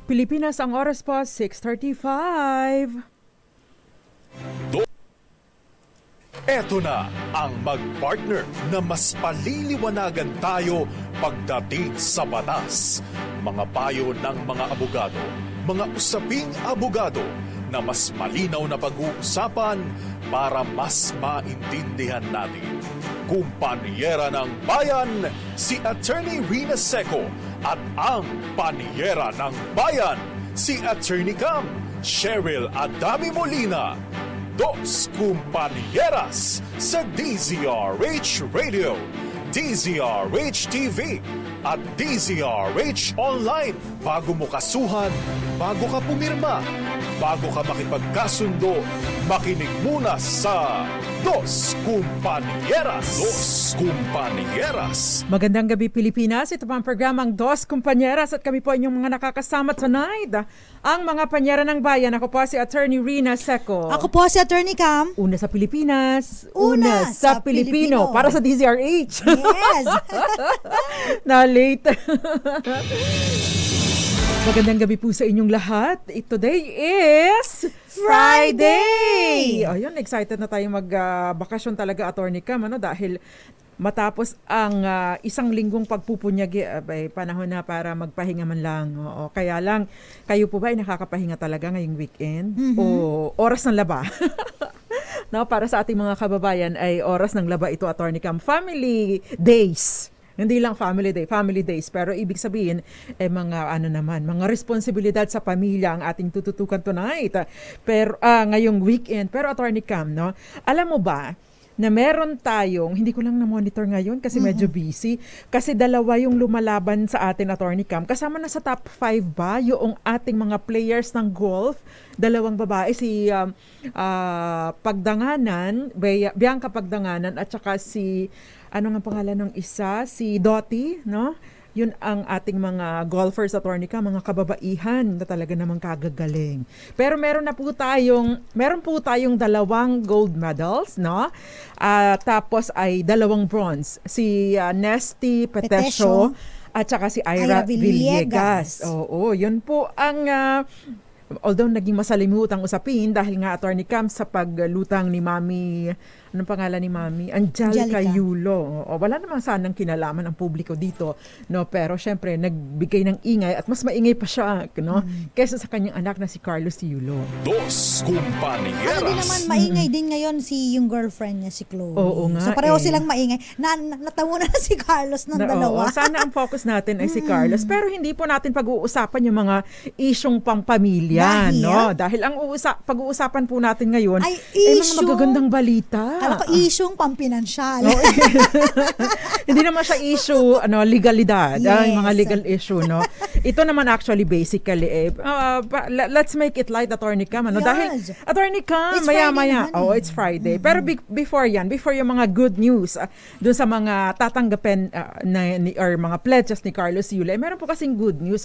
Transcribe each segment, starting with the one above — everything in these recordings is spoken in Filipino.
Pilipinas, ang oras po, 6:35. Eto na ang mag-partner na mas paliliwanagan tayo pagdating sa batas. Mga payo ng mga abogado, mga usaping abogado na mas malinaw na pag-uusapan para mas maintindihan natin. Kumpanyera ng Bayan, si Attorney Rina Seco at ang Panyera ng Bayan, si Attorney Cam, Cheryl Adami Molina. Dos Compañeras sa DZRH Radio, DZRH TV at DZRH Online. Bago mo kasuhan, bago ka pumirma, bago ka makipagkasundo, makinig muna sa Dos Compañeras. Dos Compañeras. Magandang gabi, Pilipinas. Ito po ang programang Dos Compañeras at kami po inyong mga nakakasama tonight. Ang mga Panyera ng Bayan. Ako po si Attorney Rina Seco. Ako po si Attorney Cam. Una sa Pilipinas, Una sa Pilipino. Para sa DZRH. Yes. Na-late. Magandang gabi po sa inyong lahat. Today is Friday! Ayun, excited na tayo mag-bakasyon talaga, Attorney Cam, dahil matapos ang isang linggong pagpupunyagi, panahon na para magpahinga man lang. Oo, kaya lang, kayo po ba ay nakakapahinga talaga ngayong weekend? Mm-hmm. O oras ng laba? No, para sa ating mga kababayan ay oras ng laba ito, Attorney Cam. Family days. Hindi lang family days, pero ibig sabihin mga responsibilidad sa pamilya ang ating tututukan tonight. Pero ngayong weekend, pero Attorney Cam, alam mo ba na meron tayong, hindi ko lang na-monitor ngayon kasi medyo busy, kasi dalawa yung lumalaban sa atin, Attorney Cam. Kasama na sa top 5 ba yung ating mga players ng golf? Dalawang babae, si Pagdanganan, Bianca Pagdanganan, at saka si ano nga pangalan ng isa? Si Dottie, no? Yun ang ating mga golfers, Attorney Cam, mga kababaihan na talaga namang kagagaling. Pero meron po tayong 2 gold medals, no? Tapos ay 2 bronze. Si Nesty Petesio at saka si Ira Villegas. Oo, yun po ang although naging masalimutang usapin dahil nga, Attorney Cam, sa paglutang ni Mami, anong pangalan ni Mami? Angelica Yulo. Wala namang sanang kinalaman ang publiko dito, no? Pero syempre nagbigay ng ingay at mas maingay pa siya, no? Kaysa sa kanyang anak na si Carlos Yulo. Dos Compañeras. Ano din naman, maingay din ngayon yung girlfriend niya, si Chloe. Oo nga. So pareho silang maingay. Natawa na si Carlos ng dalawa. Sana ang focus natin ay si Carlos. Pero hindi po natin pag-uusapan yung mga isyong pangpamilya, no? Dahil ang pag-uusapan po natin ngayon ay mga magagandang balita. Alam ko, isyong pampinansyal. Hindi naman siya issue, legalidad. Yes. Mga legal issue, no? Ito naman actually basically, let's make it light, Attorney Cam, Yes. Dahil, Attorney Cam, maya-maya. It's Friday. Pero before yung mga good news, dun sa mga tatanggapin or mga pledges ni Carlos Yulo, meron po kasing good news,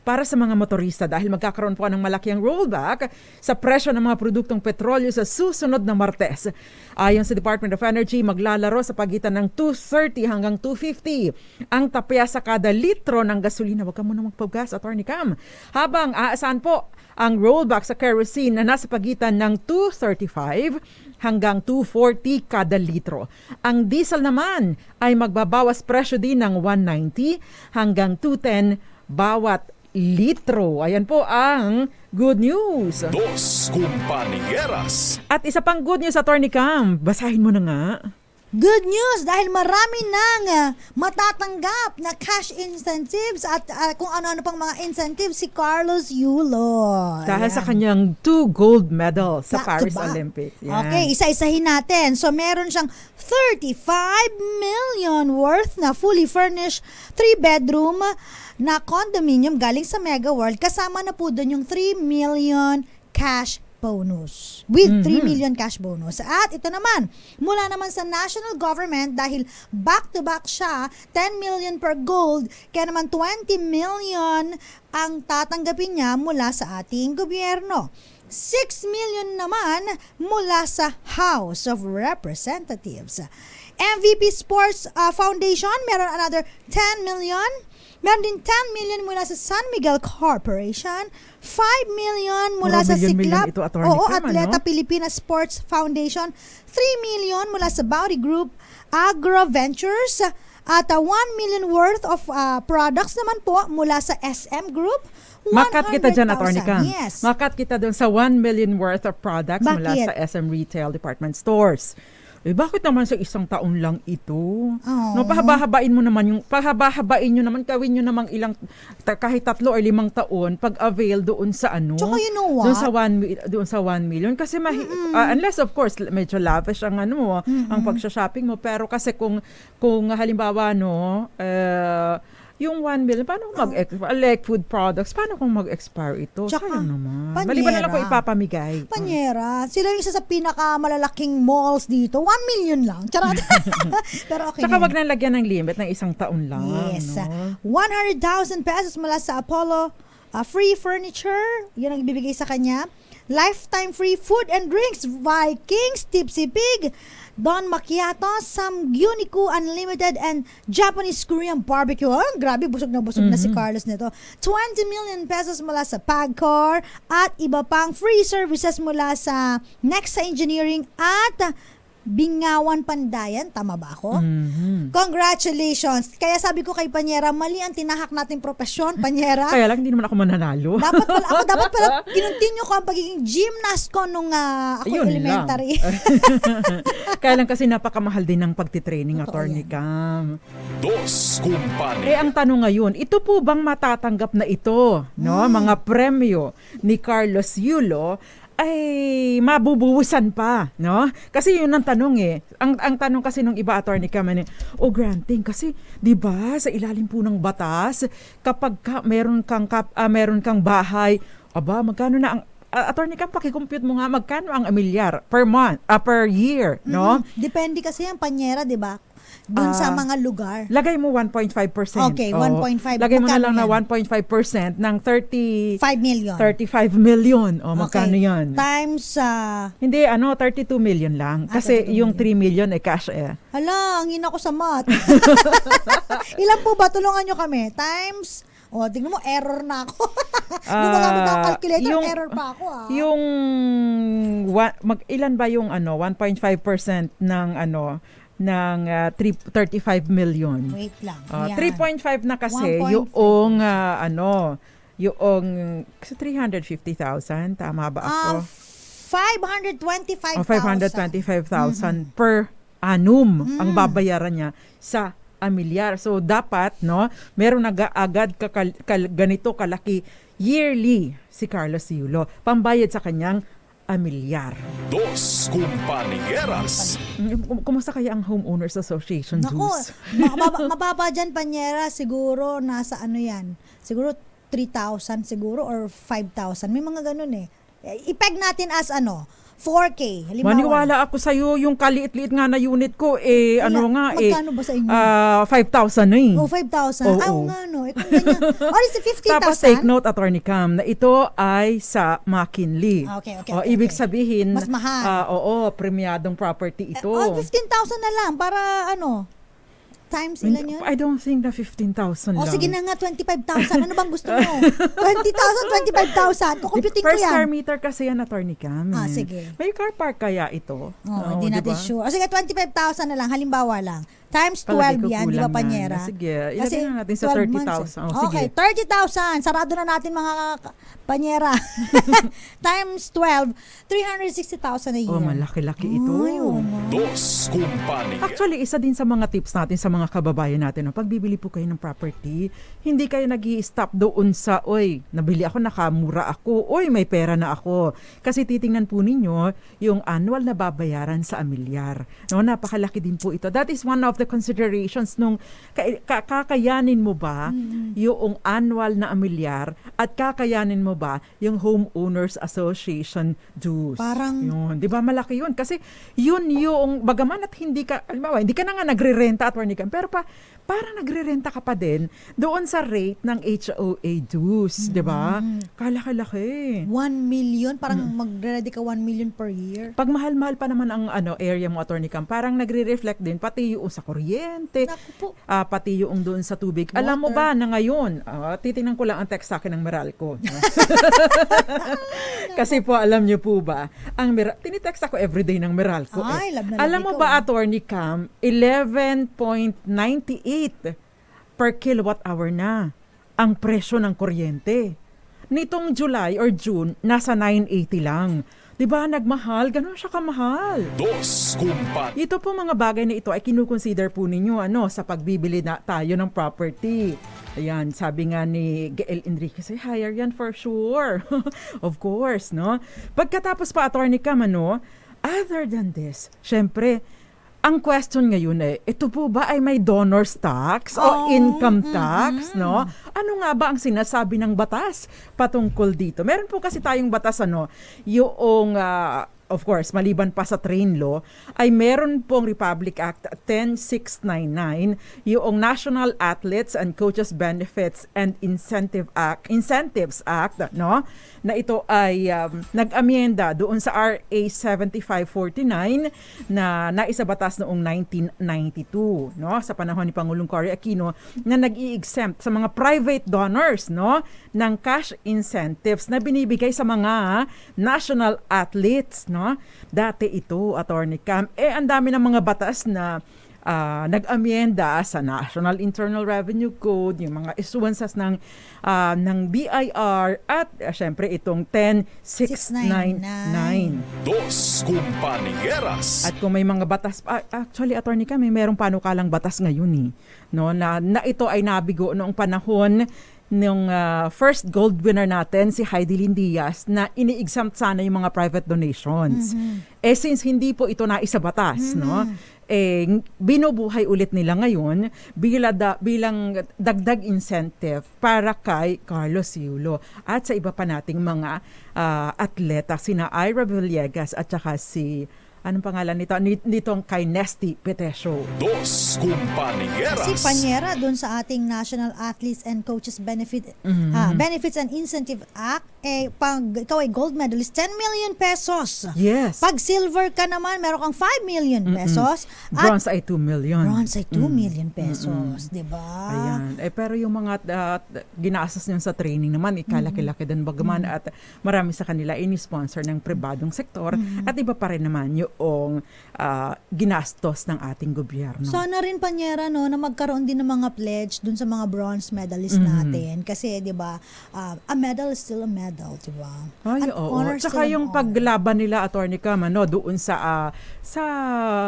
para sa mga motorista dahil magkakaroon po ng malaking rollback sa presyo ng mga produktong petrolyo sa susunod na Martes. Ayon sa Department of Energy, maglalaro sa pagitan ng 230 hanggang 250 ang tapya sa kada litro ng gasolina. Huwag ka muna magpaugas, Attorney Cam. Habang aasahan po ang rollback sa kerosene na nasa pagitan ng 235 hanggang 240 kada litro. Ang diesel naman ay magbabawas presyo din ng 190 hanggang 210 bawat litro. Ayan po ang good news. Dos Compañeras. At isa pang good news, Attorney Cam. Basahin mo na nga. Good news dahil marami nang matatanggap na cash incentives at kung ano-ano pang mga incentives si Carlos Yulo. Dahil sa kanyang 2 gold medals sa Back to Paris back. Olympics. Yan. Okay, isa-isahin natin. So meron siyang 35 million worth na fully furnished 3-bedroom na condominium galing sa Mega World. Kasama na po doon yung 3 million cash bonus. With 3 million cash bonus. At ito naman, mula naman sa national government dahil back-to-back siya, 10 million per gold, kaya naman 20 million ang tatanggapin niya mula sa ating gobyerno. 6 million naman mula sa House of Representatives. MVP Sports Foundation, meron another 10 million. Meron din 10 million mula sa San Miguel Corporation, 5 million mula sa million Siklap, ito, Attorney Cam, Atleta ano? Pilipinas Sports Foundation, 3 million mula sa Bounty Group Agro Ventures, at 1 million worth of products naman po mula sa SM Group. Makat kita dyan, 100,000. Attorney Cam. Yes. Makat kita doon sa 1 million worth of products mula Bakit? sa SM Retail Department Stores. Bakit naman sa isang taon lang ito? Oh. No, pahabahabain nyo naman, gawin nyo namang kahit 3 or 5 taon pag-avail doon sa ano. Tsaka you know what? Doon sa 1 million. Kasi unless of course, medyo lavish ang ang pagsha-shopping mo. Pero kasi kung halimbawa, yung 1 million, paano kung like food products, paano kung mag-expire ito? Tsaka, Sayang naman. Panyera. Maliban na lang kung ipapamigay. Panyera. Sila yung isa sa pinakamalalaking malls dito. 1 million lang. Charot. Pero okay Tsaka na wag na lagyan ng limit ng isang taon lang. Yes. No? 100,000 pesos mula sa Apollo Free Furniture. Yun ang ibibigay sa kanya. Lifetime free food and drinks. Vikings, Tipsy Pig, Don Macchiato, Samgyuniku Unlimited, and Japanese Korean Barbecue. Oh, grabe, busog na si Carlos nito. 20 million pesos mula sa Pagcor at iba pang free services mula sa Nexa Engineering at Bingawan Pandayan. Tama ba ako? Congratulations! Kaya sabi ko kay Panyera, mali ang tinahak nating profesyon, Panyera. Kaya lang, hindi naman ako mananalo. Dapat pala kinontinue ko ang pagiging gymnast ko nung ako Yun elementary. Kaya lang kasi napakamahal din ng pagtitraining, Totoo Attorney yan. Cam. Dos Kumpanya. Ang tanong ngayon, ito po bang matatanggap na ito, mga premyo ni Carlos Yulo ay mabubuwisan pa, no? Kasi yun ang tanong Ang tanong kasi nung iba, Attorney Cam, granting kasi 'di ba sa ilalim po ng batas kapag meron kang bahay, magkano na ang Attorney Cam, paki-compute mo nga magkano ang amilyar per month, per year, no? Depende kasi ang Panyera, 'di ba? Doon sa mga lugar. Lagay mo 1.5%. Okay, Oo. 1.5. Lagay mo na lang na Magkano 1.5% ng 5 million. 35 million. Magkano Okay. yan? Times, Hindi, 32 million lang. Kasi 32 yung 3 million cash hala, ang hina ko sa math. Ilan po ba? Tulungan nyo kami. Times, tingnan mo, error na ako. Gumagamit ako calculator, error pa ako. Yung, ilan ba yung 1.5% ng 35 million? Wait lang. 3.5 na kasi 1.5. yung yung 350,000, tama ba ako? 525,000. 525,000 per annum ang babayaran niya sa amilyar. So dapat meron agad ganito kalaki yearly si Carlos Yulo pambayad sa kanyang amilyar. Dos Kumpanieras. Kumusta kaya ang Homeowners Association Naku, dues? mababa dyan, Panyera, siguro nasa yan. Siguro 3,000 siguro or 5,000. May mga ganun I-peg natin as 4K. Halimbawa. Maniwala ako sa'yo, yung kaliit-liit nga na unit ko, magkano ba sa inyo? 5,000 na 5,000. Oo. Nga kung ganyan. Is it 50,000? Tapos take note, Attorney Cam, na ito ay sa McKinley. Okay. Ibig sabihin, mas mahal. premiadong property ito. 15,000 na lang para times ilan yun? I don't think na 15,000 lang. Sige na nga, 25,000. Ano bang gusto mo? 20,000, 25,000. Kukumputin ko Per yan. square meter kasi yan, Attorney Cam. Sige. May car park kaya ito? Hindi natin diba? sure. Sige, 25,000 na lang. Halimbawa lang. Times 12 yan, di ba, Panyera? Sige, ilagay na natin sa 30,000. Okay, 30,000. Sarado na natin mga Panyera. Times 12, 360,000 a year. Malaki-laki ito. Dos Kumpanya. Actually, isa din sa mga tips natin sa mga kababayan natin, pag bibili po kayo ng property, hindi kayo nag-i-stop doon sa, nabili ako, nakamura ako, may pera na ako. Kasi titingnan po ninyo yung annual na babayaran sa amilyar. Napakalaki din po ito. That is one of the the considerations nung kakayanin mo ba yung annual na amilyar at kakayanin mo ba yung Homeowners Association dues. Parang- yun, 'di ba malaki yun kasi yun yung bagaman at hindi ka alimbawa, hindi ka na nga nagrerenta at Cam, pero parang nagrerenta ka pa din doon sa rate ng HOA dues, 'di ba? Kalaki-laki. 1 million, parang magre-ready ka 1 million per year. Pag mahal-mahal pa naman ang area mo, Attorney Cam, parang nagre-reflect din pati yung sa kuryente, Naku po. pati yung doon sa tubig. Alam mo ba na ngayon, titingnan ko lang ang text sa akin ng Meralco. No? Kasi po, alam niyo po ba, tinitext ako everyday ng Meralco. Ay, love na love Alam mo ikaw, ba, ah. Attorney Cam, 11.98 per kilowatt hour na ang presyo ng kuryente. Nitong July or June, nasa 980 lang. 'Di ba nagmahal? Ganun siya kamahal. Dos Kumpani. Ito po mga bagay na ito ay kinukonsider po ninyo sa pagbibili na tayo ng property. Ayan, sabi nga ni Gael Enriquez, higher yan for sure. Of course, no? Pagkatapos pa, Attorney Cam, other than this, syempre, ang question ngayon ito po ba ay may donor's tax o income tax, no? Ano nga ba ang sinasabi ng batas patungkol dito? Meron po kasi tayong batas, yung, of course, maliban pa sa train law, ay meron pong Republic Act 10699, yung National Athletes and Coaches Benefits and Incentives Act, no? Na ito ay nag-amyenda doon sa RA 7549 na naisabatas noong 1992, no? Sa panahon ni Pangulong Cory Aquino na nag-i-exempt sa mga private donors, no, ng cash incentives na binibigay sa mga national athletes, no? Dati ito, Attorney Cam, ang dami ng mga batas na nag-amyenda sa National Internal Revenue Code, yung mga issuances ng BIR at syempre itong 10699. Dos Kumpanieras. At kung may mga batas, actually, Attorney Cam, may merong panukalang batas ngayon no, na ito ay nabigo noong panahon nung first gold winner natin, si Heidi Lynn Diaz, na ini-exempt sana yung mga private donations. Since hindi po ito naisabatas, no? Binubuhay ulit nila ngayon bilang dagdag incentive para kay Carlos Yulo at sa iba pa nating mga atleta, sina Ira Villegas at saka si anong pangalan nitong kay Nesty Petesio. Dos Kumpanieras. Si Panyera doon sa ating National Athletes and Coaches Benefits and Incentive Act, pag ikaw ay gold medalist, 10 million pesos. Yes. Pag silver ka naman, meron kang 5 million pesos. Bronze ay 2 million. Bronze ay 2 million pesos, di ba? Ayan. Pero yung mga ginastos nyo sa training naman, ikalaki-laki din bagaman at marami sa kanila ini-sponsor ng pribadong sektor at iba pa rin naman yung ginastos ng ating gobyerno. Sana rin, Panyera, no, na magkaroon din ng mga pledge dun sa mga bronze medalists natin. Kasi, di ba, a medal is still a medal, di ba? Ay, An oo. honor Tsaka still an yung honor. paglaban nila, Attorney Cam, doon sa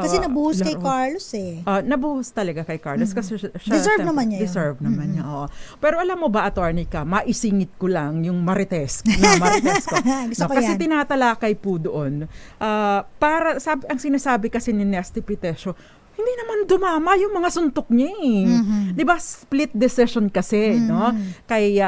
Kasi nabuhos kay laro. Carlos Nabuhos talaga kay Carlos kasi siya Deserve naman niya yun. Deserve naman niya, oo. Pero alam mo ba, Attorney Cam, maisingit ko lang yung Marites. Marites ko. Gusto ko Kasi yan. tinatalakay po doon. Ang sinasabi kasi ni Nesty Petesio, hindi naman dumama yung mga suntok niya Di ba split decision kasi, no? Kay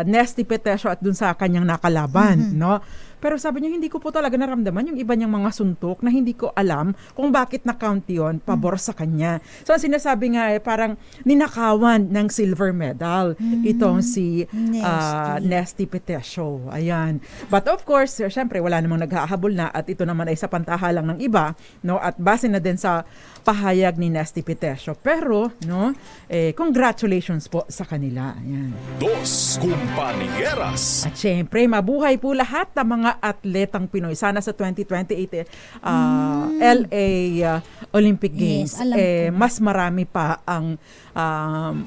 Nesty Petesio at dun sa kanyang nakalaban, no? Pero sabi niya, hindi ko po talaga naramdaman yung iba niyang mga suntok na hindi ko alam kung bakit na-count yun pabor sa kanya. So, ang sinasabi nga parang ninakawan ng silver medal itong si Nesty Petesio. Ayan. But of course, syempre, wala namang naghahabol na at ito naman ay sa pantahalang ng iba, no? At base na din sa pahayag ni Nesty Petesio. Pero, no, congratulations po sa kanila. Ayan. Dos Kumpanieras. At syempre, mabuhay po lahat ng mga atletang Pinoy. Sana sa 2028 LA Olympic Games, Yes, alam ko. mas marami pa ang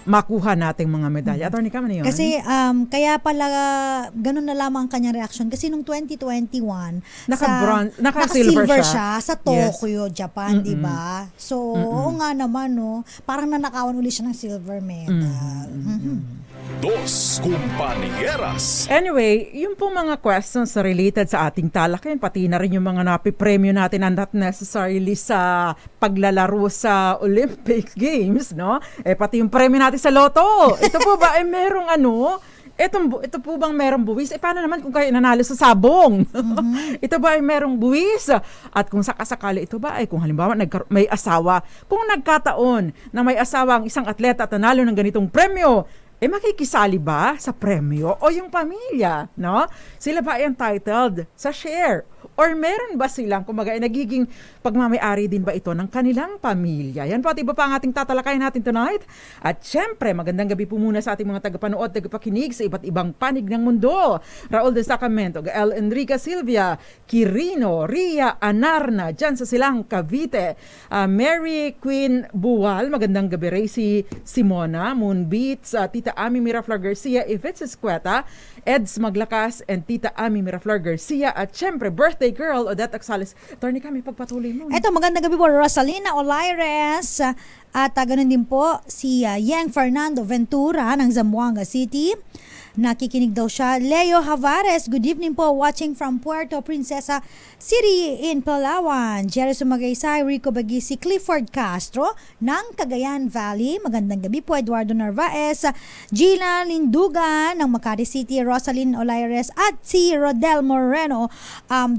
makuha nating mga medalya. Attorney Cam, ano yun? Kasi kaya pala ganun na lamang ang kanyang reaction kasi nung 2021 naka-silver siya sa Tokyo, Japan, di ba? So, oo nga naman, no. Parang nanakawan ulit siya ng silver medal. Dos Compañeras. Anyway, yung po mga questions na related sa ating talakayan, pati na rin yung mga napipremyo natin and not necessarily sa paglalaro sa Olympic Games, no? Pati yung premyo natin sa Lotto. Ito po ba ay merong ito po bang merong buwis? Paano naman kung kayo nanalo sa sabong? Ito ba ay merong buwis? At kung sakasakali ito ba ay kung halimbawa may asawa, kung nagkataon na may asawa ang isang atleta at nanalo ng ganitong premyo, makikisali ba sa premyo o yung pamilya, no? Sila ba ay entitled sa share? Or meron ba silang, kumbaga, nagiging pagmamayari din ba ito ng kanilang pamilya? Yan po at iba pa ang ating tatalakayin natin tonight. At syempre, magandang gabi po muna sa ating mga tagapanood, tagapakinig sa iba't ibang panig ng mundo. Raul de Sacramento, Gael Enrica Silvia, Quirino, Ria Anarna, dyan sa Silang Cavite. Mary Queen Buwal, magandang gabi. Racy Simona, Moonbeats, Tita Ami Miraflor Garcia, Yvette Escueta, Eds Maglakas, and Tita Ami Miraflor Garcia. At syempre, birthday girl, Odette Axales. Attorney kami, pagpatuloy mo. Eto, magandang gabi po, Rosalina Olaires. At ganun din po si Yang Fernando Ventura ng Zamboanga City. Nakikinig daw siya. Leo Havares, good evening po, watching from Puerto Princesa City in Palawan. Jerry Sumagaysay, Rico Bagisi, Clifford Castro ng Cagayan Valley. Magandang gabi po, Eduardo Narvaez, Gina Lindugan ng Makati City, Rosalyn Olaires at si Rodel Moreno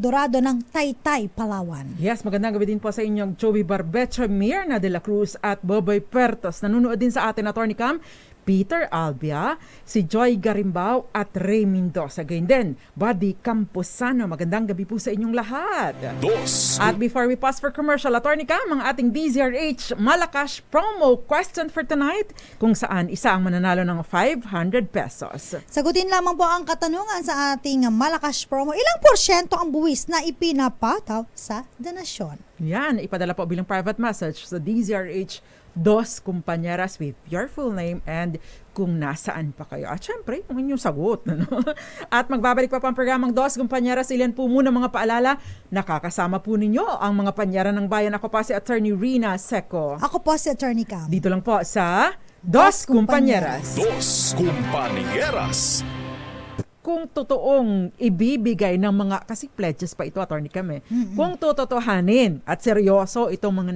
Dorado ng Taytay, Palawan. Yes, magandang gabi din po sa inyong Joey Barbecho, Mirna de la Cruz at Boboy Pertos. Nanonood din sa atin, Attorney Cam, Peter Albia, si Joy Garimbao at Ray Mendoza. Gayun din, Buddy Camposano. Magandang gabi po sa inyong lahat. Dos. At before we pause for commercial, Attorney Cam, ang ating DZRH Malacash promo question for tonight, kung saan isa ang mananalo ng 500 pesos. Sagutin lamang po ang katanungan sa ating Malacash promo. Ilang porsyento ang buwis na ipinapataw sa donasyon? Yan, ipadala po bilang private message sa DZRH Dos Compañeras with your full name and kung nasaan pa kayo. At syempre, yung inyong sagot. No? At magbabalik pa ang programang Dos Compañeras. Ilan po muna mga paalala. Nakakasama po ninyo ang mga panyara ng bayan. Ako pa si Attorney Rina Seco. Ako po si Attorney Cam. Dito lang po sa Dos Compañeras. Dos Compañeras. Kung totoong ibibigay ng mga, kasi pledges pa ito, Attorney kami, kung tototohanin at seryoso itong mga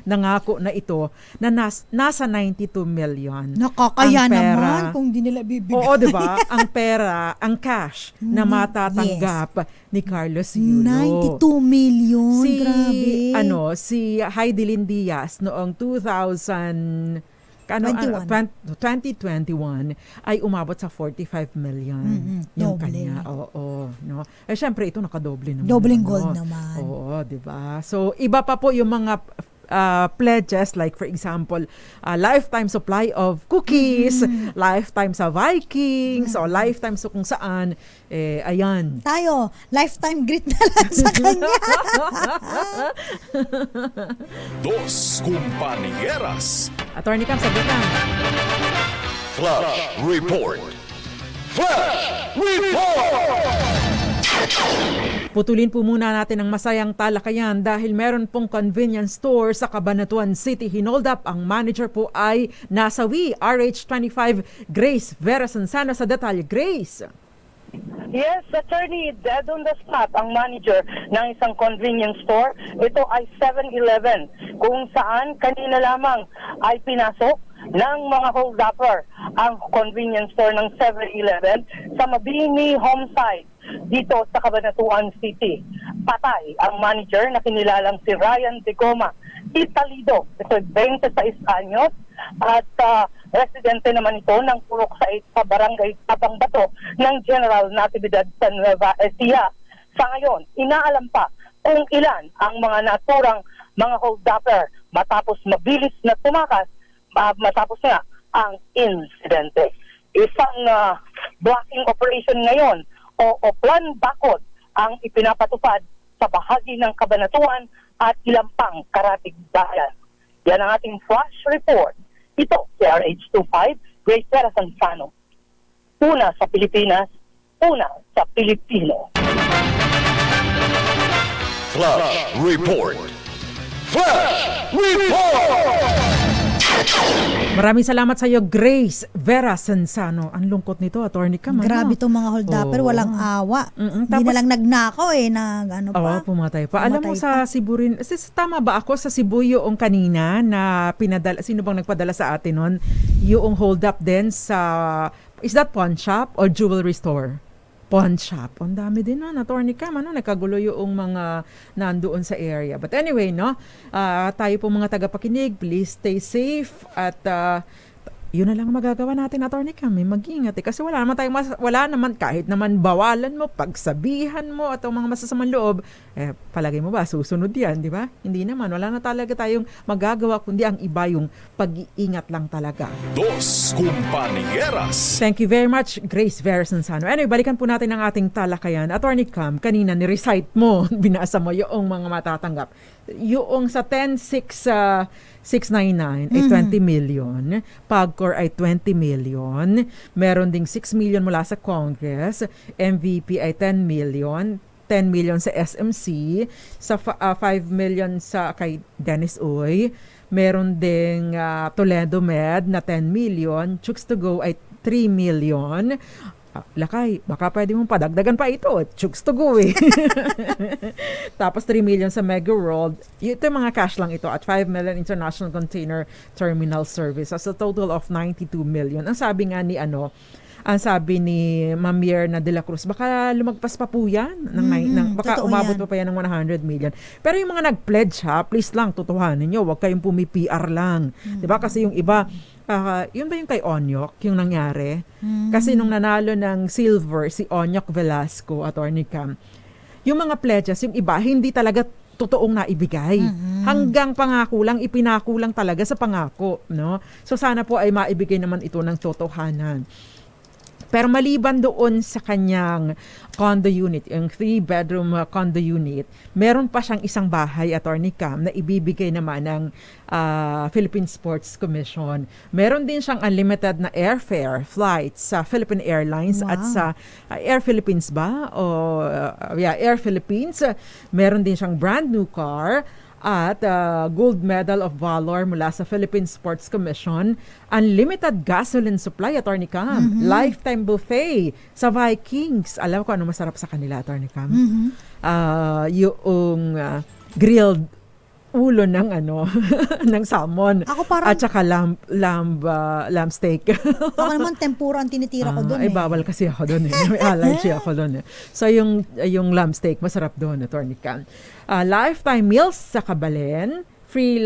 nangako na ito, na nasa 92 million. Nakakaya ang pera, naman kung di nila bibigay. Oo, di ba? Ang pera, ang cash na matatanggap ni Carlos Yulo. 92 million, grabe. Si Heidelin Diaz noong 2021 ay umabot sa 45 million yung doble. kanya. Oo, no. Syempre ito nakadoble naman. Dobleng gold naman. Oo, 'di ba? So iba pa po yung mga pledges like for example, lifetime supply of cookies, lifetime sa Vikings, o lifetime sa kung saan ayan. Tayo, lifetime greet na lang sa kanya. Dos Compañeras. Attorney Cam, sagot lang. Flash Report. Flash Report! Putulin po muna natin ang masayang talakayan dahil meron pong convenience store sa Cabanatuan City. Hinold up ang manager po ay nasawi. RH25 Grace Vera Sansano sa detalye. Grace. Yes, attorney, dead on the spot ang manager ng isang convenience store. Ito ay 7-Eleven, kung saan kanina lamang ay pinasok ng mga hold-upper ang convenience store ng 7-Eleven sa Mabini Homesite dito sa Cabanatuan City. Patay ang manager na kinilalang si Ryan De Goma Italido. Ito 26 anyos at residente naman ito ng Purok sa Barangay Tabang Bato ng General Natividad sa Nueva Ecija. Sa ngayon, inaalam pa kung ilan ang mga naturang mga hold-upper matapos mabilis na tumakas matapos na ang insidente. Isang blocking operation ngayon o plan bakod ang ipinapatupad sa bahagi ng Cabanatuan at ilang pang karatig bayan. Yan ang ating flash report. Ito, si RH25, Grace Vera Sansano. Una sa Pilipinas, una sa Pilipino. Flash Report. Flash Report! Maraming salamat sa iyo, Grace Vera Sensano. Ang lungkot nito, Attorney Cam. Grabe itong mga holdupper, Oo. walang awa. Mm-mm, Hindi tapos- na lang nagnakaw ano pa. Pumatay pa. Alam mo Pumatay sa Cebu rin, tama ba ako sa Cebu yung kanina na pinadala, sino bang nagpadala sa atin nun? Yung hold up din sa, is that pawn shop or jewelry store? Pawn shop. Ang dami din nun, Attorney Cam, nagkagulo yung mga nandoon sa area. But anyway, tayo po mga tagapakinig, please stay safe at yun na lang ang magagawa natin, Attorney Cam, mag-ingat kasi wala naman kahit naman bawalan mo, pagsabihan mo at ang mga masasamang loob, palagay mo ba susunod yan, di ba? Hindi naman, wala na talaga tayong magagawa kundi ang iba yung pag-iingat lang talaga. Dos Compañeras. Thank you very much, Grace Vera Sensano. Anyway, balikan po natin ang ating talakayan. Attorney Cam, kanina ni-recite mo, binasa mo yung mga matatanggap. Yung sa 10,699 ay 20 million, PAGCOR ay 20 million, meron ding 6 million mula sa Congress, MVP ay 10 million, 10 million sa SMC, sa 5 million sa kay Dennis Uy, meron ding Toledo Med na 10 million, Chooks to Go ay 3 million. Lakay, baka pwede mong padagdagan pa ito. Chooks to go eh. Tapos 3 million sa Mega World. Ito yung mga cash lang ito at 5 million International Container Terminal Service. So, a total of 92 million. Ang sabi nga ni Mamier na de la Cruz, baka lumagpas pa po yan. Baka umabot pa yan ng 100 million. Pero yung mga nag-pledge please lang, tutuhanin nyo. Huwag kayong pumi-PR lang. Diba? Kasi yung iba, yun ba yung kay Onyok, yung nangyari? Kasi nung nanalo ng silver, si Onyok Velasco, Attorney Cam, yung mga pledges, yung iba, hindi talaga totoong naibigay. Hanggang pangako lang, ipinako lang talaga sa pangako. No? So sana po ay maibigay naman ito ng totohanan. Pero maliban doon sa kanyang condo unit, yung 3-bedroom condo unit, meron pa siyang isang bahay, Attorney Cam, na ibibigay naman ng Philippine Sports Commission. Meron din siyang unlimited na airfare flights sa Philippine Airlines at sa Air Philippines ba? Air Philippines. Meron din siyang brand new car at Gold Medal of Valor mula sa Philippine Sports Commission, unlimited gasoline supply, Attorney Cam, lifetime buffet sa Vikings. Alam ko ano masarap sa kanila, Attorney Cam? Yung grilled ulo ng ng salmon. Ako parang, at saka lamb steak. ako naman tempura ang tinitira ko doon Ay, bawal kasi ako doon eh. May allergy ako doon eh. So, yung lamb steak, masarap doon, Attorney Cam. Lifetime meals sa Kabalen. Free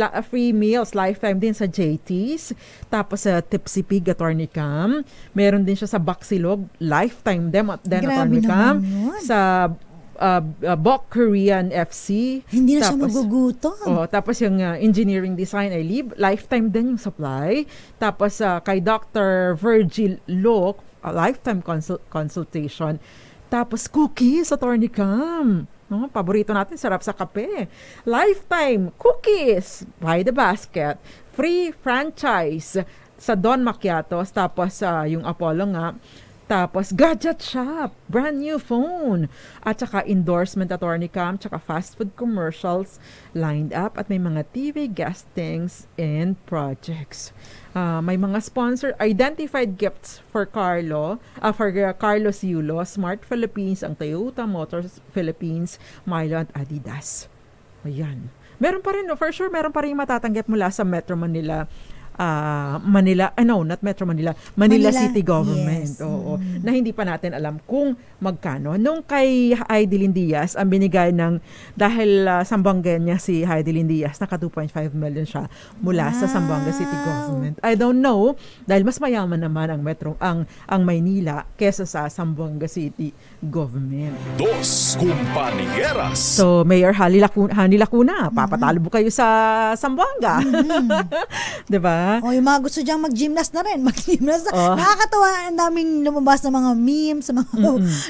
meals, lifetime din sa JT's. Tapos sa Tipsy Pig, Attorney Cam. Meron din siya sa Baksilog. Lifetime din, Attorney Cam. Sa Bok Korean FC. Hindi na siya magugutom. Tapos yung engineering design ay lifetime din yung supply. Tapos kay Dr. Virgil Lok, lifetime consultation. Tapos cookies, Attorney Cam. Paborito natin, sarap sa kape. Lifetime cookies by the basket. Free franchise sa Don Macchiatos. Tapos yung Apollo nga. Tapos, gadget shop, brand new phone. At saka endorsement, Attorney Cam, tsaka fast food commercials lined up. At may mga TV guestings and projects. May mga sponsor, identified gifts for Carlos Yulo, Smart Philippines, ang Toyota Motors Philippines, Milo at Adidas. Ayan. Meron pa rin, for sure, meron pa rin matatanggap mula sa Metro Manila not Metro Manila, Manila City Government. Yes. Oo. Na hindi pa natin alam kung magkano. Nung kay Heidelin Diaz, ang binigay dahil Sambuanga niya si Heidelin Diaz, naka 2.5 million siya mula sa Sambuanga City Government. I don't know, dahil mas mayaman naman ang Maynila kesa sa Sambuanga City Government. Dos Compañeras. So, Mayor Hani Lacuna, papatalo po kayo sa Sambuanga. Diba? Yung mga gusto diyang mag-gymnast na rin. Nakakatawa, ang daming lumabas na mga memes, mga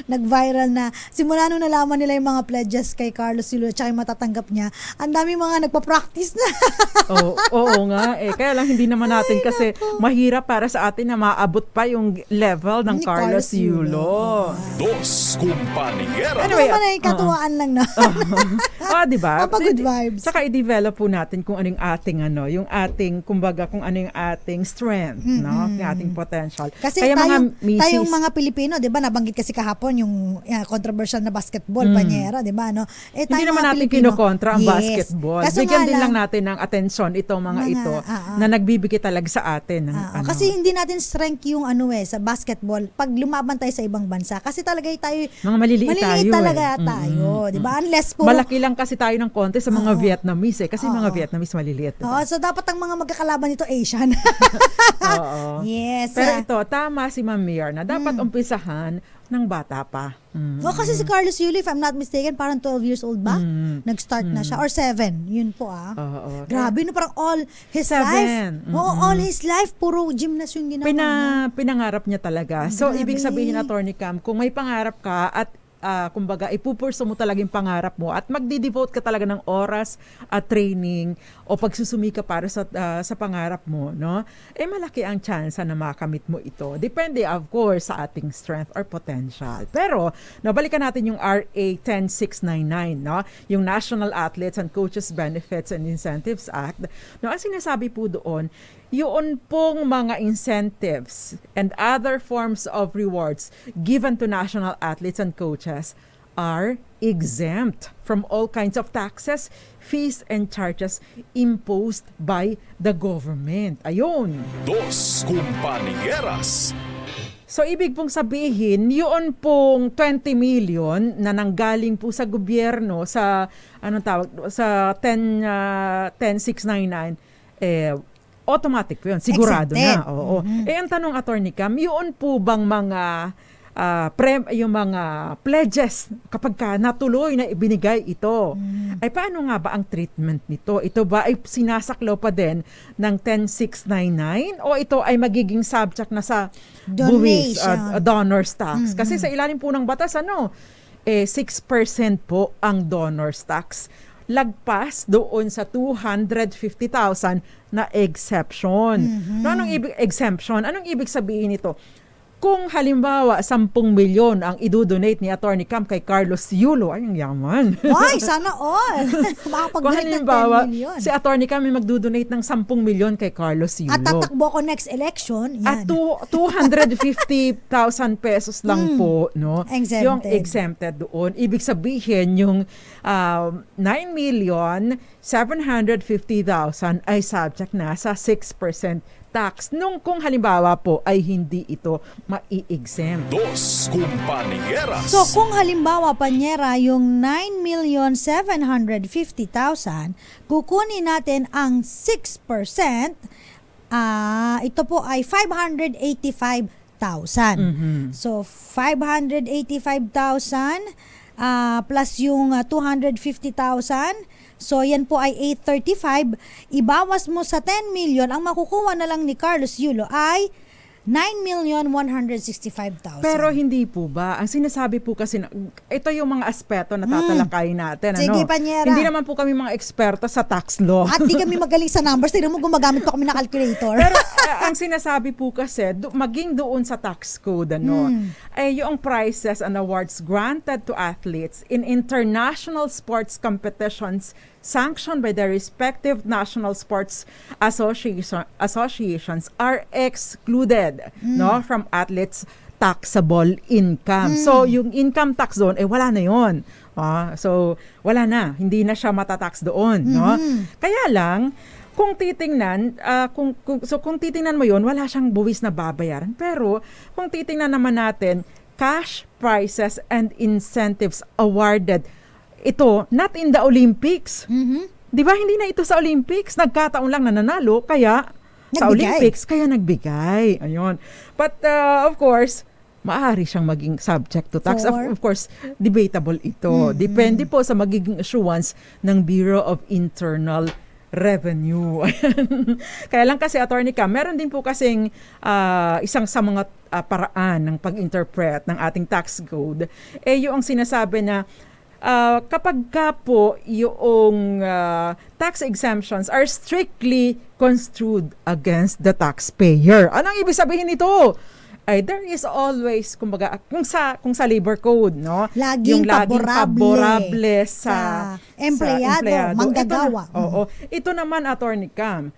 nag-viral na. Simula nung nalaman nila yung mga pledges kay Carlos Yulo at yung matatanggap niya, ang daming mga nagpa-practice na. Oo nga. Kaya lang hindi naman natin kasi mahirap para sa atin na maabot pa yung level ng Carlos Yulo. Dos Compañeras. Anyway, naman ay katuwaan lang na. diba? Good vibes. Saka i-develop po natin kung anong ating kumbaga kung ano yung ating strength, no? Yung ating potential. Kasi Kaya tayong mga Pilipino, 'di ba, nabanggit kasi kahapon yung controversial na basketball, Panyera, 'di ba, no? hindi Tayong naman mga natin Pilipino, kinokontra ang yes. basketball. Kaso Bigyan nga din lang natin ng atensyon itong mga ito na nagbibigay talaga sa atin ng Kasi hindi natin strength yung sa basketball pag lumaban tayo sa ibang bansa. Kasi talaga tayo mga maliliit tayo talaga tayo, 'di ba? Unless puro malaki lang kasi tayo ng konti sa mga Vietnamese kasi mga Vietnamese maliliit. Diba? so dapat ang mga magkakalaban nito Asian. Oo. Yes. Pero ito, tama si Ma'am Mir na dapat umpisahan ng bata pa. Kasi si Carlos Yulo, if I'm not mistaken, parang 12 years old ba? Nag-start na siya. Or 7. Yun po Oo. Grabe, no, parang all his 7. life. Oo, all his life, puro gymnast yung ginawa niya. Pinangarap niya talaga. So, Grabe. ibig sabihin, Attorney Cam, kung may pangarap ka at kumbaga, ipupurso mo talaga yung pangarap mo at magdi-devote ka talaga ng oras at training o pagsusumika para sa pangarap mo, no? Malaki ang chance na makamit mo ito. Depende, of course, sa ating strength or potential. Pero, nabalikan natin yung RA 10699, no? Yung National Athletes and Coaches Benefits and Incentives Act. No, ang sinasabi po doon, yun pong mga incentives and other forms of rewards given to national athletes and coaches are exempt from all kinds of taxes, fees, and charges imposed by the government. Ayun. Dos Compañeras. So, ibig pong sabihin, yun pong 20 million na nanggaling po sa gobyerno sa, sa 10699, automatic po yun. Sigurado Accepted. na. Oo. Ang tanong, Attorney Cam, yun po bang mga yung mga pledges kapag ka natuloy na ibinigay ito, ay paano nga ba ang treatment nito? Ito ba ay sinasaklaw pa din ng 10699 o ito ay magiging subject na sa buwis, donor's tax? Kasi sa ilalim po ng batas, 6% po ang donor's tax. Lagpas doon sa 250,000 na exception. No, anong exemption? Anong ibig sabihin nito? Kung halimbawa 10 milyon ang idodonate ni Attorney Cam kay Carlos Yulo, ay ang yaman. Ay, sana all. Kung halimbawa si Attorney Cam may magdodonate ng 10 milyon kay Carlos Yulo. At tatakbo ko next election, yan. At 250,000 pesos lang po, no? Exempted. Yung exempted doon. Ibig sabihin yung 9,750,000 ay subject na sa 6% tax nung kung halimbawa po ay hindi ito mai-exempt. Dos Compañeras. So kung halimbawa, Panyera, yung 9,750,000, kukunin natin ang 6%, ito po ay 585,000. So 585,000 plus yung 250,000, so yan po ay 835. Ibawas mo sa 10 million, ang makukuha na lang ni Carlos Yulo ay 9,165,000. Pero hindi po ba? Ang sinasabi po kasi, ito yung mga aspeto na tatalakayin natin. Sige, Panyera. Hindi naman po kami mga eksperto sa tax law. At di kami magaling sa numbers. Tignan mo, gumagamit pa kami ng calculator. Pero ang sinasabi po kasi, maging doon sa tax code, ay yung prizes and awards granted to athletes in international sports competitions sanctioned by the respective national sports associations are excluded from athletes' taxable income. So, yung income tax doon, wala na yun. So, wala na. Hindi na siya matatax doon. No? Kaya lang, kung titingnan, kung titingnan mo yun, wala siyang buwis na babayaran. Pero, kung titingnan naman natin, cash prizes and incentives awarded, ito, not in the Olympics. Di ba, hindi na ito sa Olympics. Nagkataon lang na nanalo, kaya sa Olympics, kaya nagbigay. Ayun. But, of course, maaari siyang maging subject to tax. Of course, debatable ito. Depende po sa magiging issuance ng Bureau of Internal Revenue. Kaya lang kasi, Attorney Cam, meron din po kasing isang sa mga paraan ng pag-interpret ng ating tax code, yung sinasabi na kapag ka po yung tax exemptions are strictly construed against the taxpayer. Anong ibig sabihin nito? Ay, there is always, kumbaga, kung sa labor code, no? Laging paborable sa empleyado, manggagawa. Ito naman, Attorney Cam,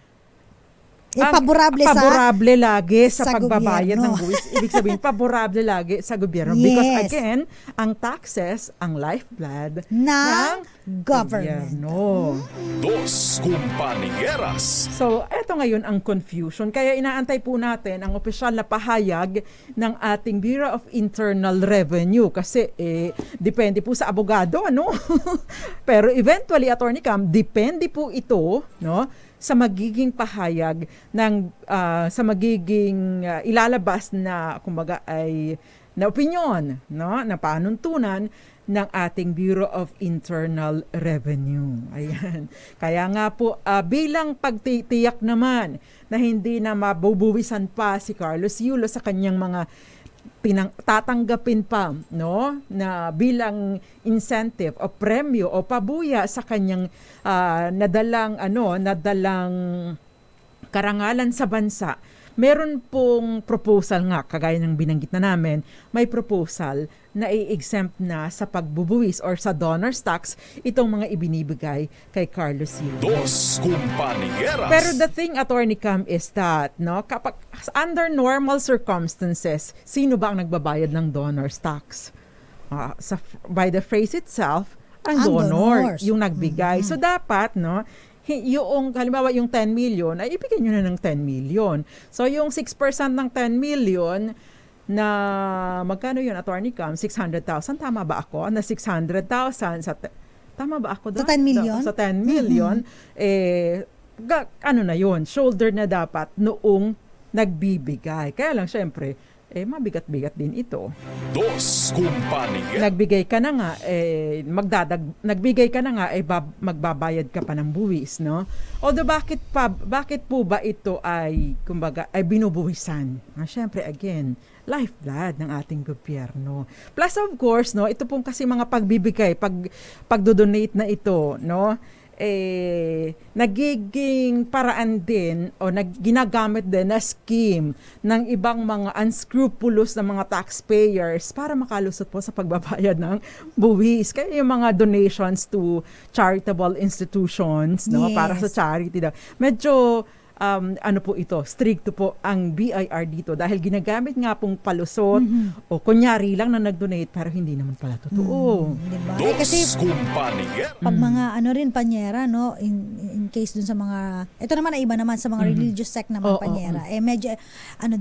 paborable sa paborable lagi sa sa pagbabayad gobyerno. ng buwis. Ibig sabihin, paborable lagi sa gobyerno. Yes. Because again, ang taxes, ang lifeblood ng government. gobyerno. Dos Compañeras. So, eto ngayon ang confusion. Kaya inaantay po natin ang opisyal na pahayag ng ating Bureau of Internal Revenue. Kasi, depende po sa abogado, ano? Pero eventually, Attorney Cam, depende po ito, no? Sa magiging pahayag ng sa magiging ilalabas na kumbaga ay na opinyon, no, na panuntunan ng ating Bureau of Internal Revenue. Ayan. Kaya nga po bilang pagtitiyak naman na hindi na mabubuwisan pa si Carlos Yulo sa kanyang mga tatanggapin pa, no, na bilang incentive o premyo o pabuya sa kanyang nadalang karangalan sa bansa. Meron pong proposal nga, kagaya ng binanggit na namin, may proposal na i-exempt na sa pagbubuwis or sa donor's tax itong mga ibinibigay kay Carlos Yulo. Dos Compañeras. Pero the thing, Attorney Cam, is that, no, kapag under normal circumstances, sino ba ang nagbabayad ng donor's tax? By the phrase itself, ang donor, donors. yung nagbigay. So dapat, no, yung halimbawa yung 10 million, ay ibigay nyo na ng 10 million. So yung 6% ng 10 million na magkano yun, Attorney Cam? 600,000, tama ba ako? Na 600,000 sa tama ba ako doon? Sa 10 million? Sa 10 million, ano na yun, shoulder na dapat noong nagbibigay. Kaya lang, syempre, mabigat-bigat din ito. Dos Compañeras. Nagbigay ka na nga, nagbigay ka na nga, magbabayad ka pa ng buwis, no? Although bakit po ba ito ay, kumbaga, ay binubuwisan? Syempre, again, lifeblood ng ating gobyerno. Plus, of course, no, ito pong kasi mga pagbibigay, pagdodonate na ito, no? Nagiging paraan din o ginagamit din na scheme ng ibang mga unscrupulous na mga taxpayers para makalusot po sa pagbabayad ng buwis. Kaya yung mga donations to charitable institutions, no, Yes. para sa charity daw. Medyo ano po ito, stricto po ang BIR dito dahil ginagamit nga pong palusot o kunyari lang na nag-donate pero hindi naman pala totoo. Diba? Dos Kasi Compañeras. pag mga panyera, no, in case dun sa mga, ito naman ay iba naman sa mga religious sect naman Oo, panyera, medyo,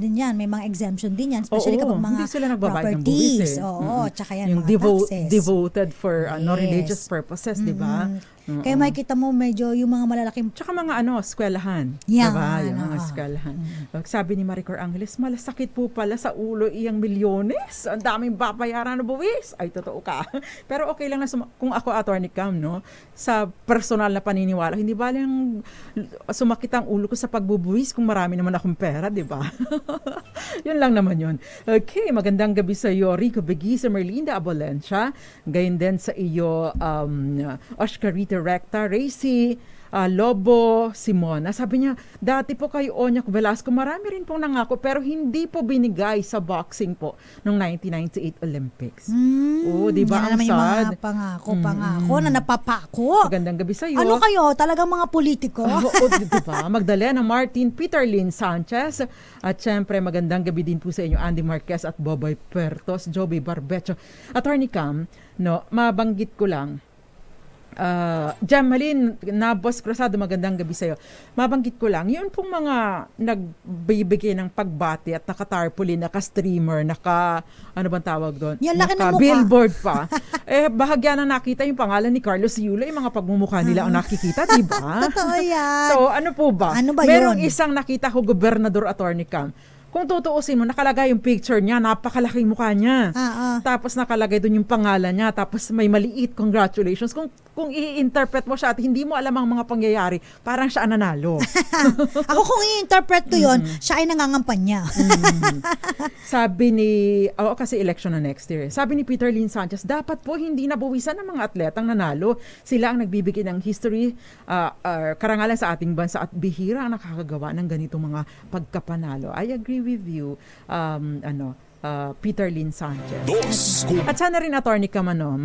din yan, may mga exemption din yan, especially Oo, kapag mga hindi sila nagbabayad ng properties, buwis, tsaka yan, yung mga taxes. devoted for Yes. religious purposes, di ba? Kaya makikita mo medyo yung mga malalaking Tsaka mga eskwelahan. Yan, Diba? Yung mga oo. eskwelahan. Sabi ni Maricor Angeles, malasakit po pala sa ulo iyang milyones. Ang daming babayaran na buwis. Ay, totoo ka. Pero okay lang na kung ako, Attorney Cam, no, sa personal na paniniwala, hindi ba lang sumakit ang ulo ko sa pagbubuwis kung marami naman akong pera, di ba? Yun lang naman yun. Okay, magandang gabi sa iyo, Rico Beguisa, Merlinda Abolencia. Gayon din sa iyo, Oscarita Recta, Racy, Lobo, Simona. Sabi niya, dati po kay Onyak Velasco, marami rin pong nangako pero hindi po binigay sa boxing po noong 1998 Olympics. Di ba? yan na Ang naman yung mga sad. pangako na napapako. Magandang gabi sa iyo. Ano kayo? Talagang mga politiko? Oo, diba? Magdalena Martin, Peter Lynn Sanchez, at syempre magandang gabi din po sa inyo, Andy Marquez at Boboy Pertos, Joby Barbecho. Attorney Cam, no, mabanggit ko lang, Jamalyn Nabos Cruzado, magandang gabi sa'yo. Mabanggit ko lang, yun pong mga nagbibigay ng pagbati at naka-tarpaulin, naka-streamer, ano bang tawag doon? Yan, laki ng mukha. Billboard pa. Bahagya na nakita yung pangalan ni Carlos Yulo, yung mga pagmumukha nila ang nakikita, di ba? Totoo yan. So, ano po ba? Ano ba Merong yun? isang nakita ko, Gobernador Attorney Cam. Kung tutuusin mo, nakalagay yung picture niya, napakalaking mukha niya. Tapos nakalagay doon yung pangalan niya, tapos may maliit, congratulations. Kung i-interpret mo siya at hindi mo alam ang mga pangyayari, parang siya ang nanalo. Ako kung i-interpret ko yun, siya ay nangangampanya. Sabi ni, kasi election na next year. Sabi ni Peter Lynn Sanchez, dapat po hindi nabuwisan ng mga atletang nanalo. Sila ang nagbibigay ng history, karangalan sa ating bansa at bihira ang nakakagawa ng ganitong mga pagkapanalo. I agree with you, Peter Lynn Sanchez. Dos At sana rin, Attorney Kamano,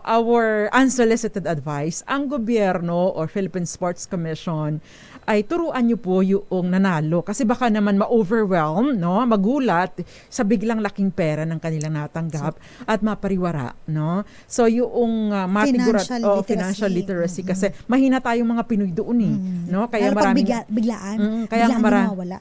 our unsolicited advice, ang gobyerno or Philippine Sports Commission ay turuan nyo po yung nanalo. Kasi baka naman ma-overwhelm, no? Magulat sa biglang laking pera ng kanilang natanggap at mapariwara, no? So yung financial literacy kasi mahina tayong mga Pinoy doon no? Kaya Lalo pag maraming biglaan, kaya biglaan nga nawawala.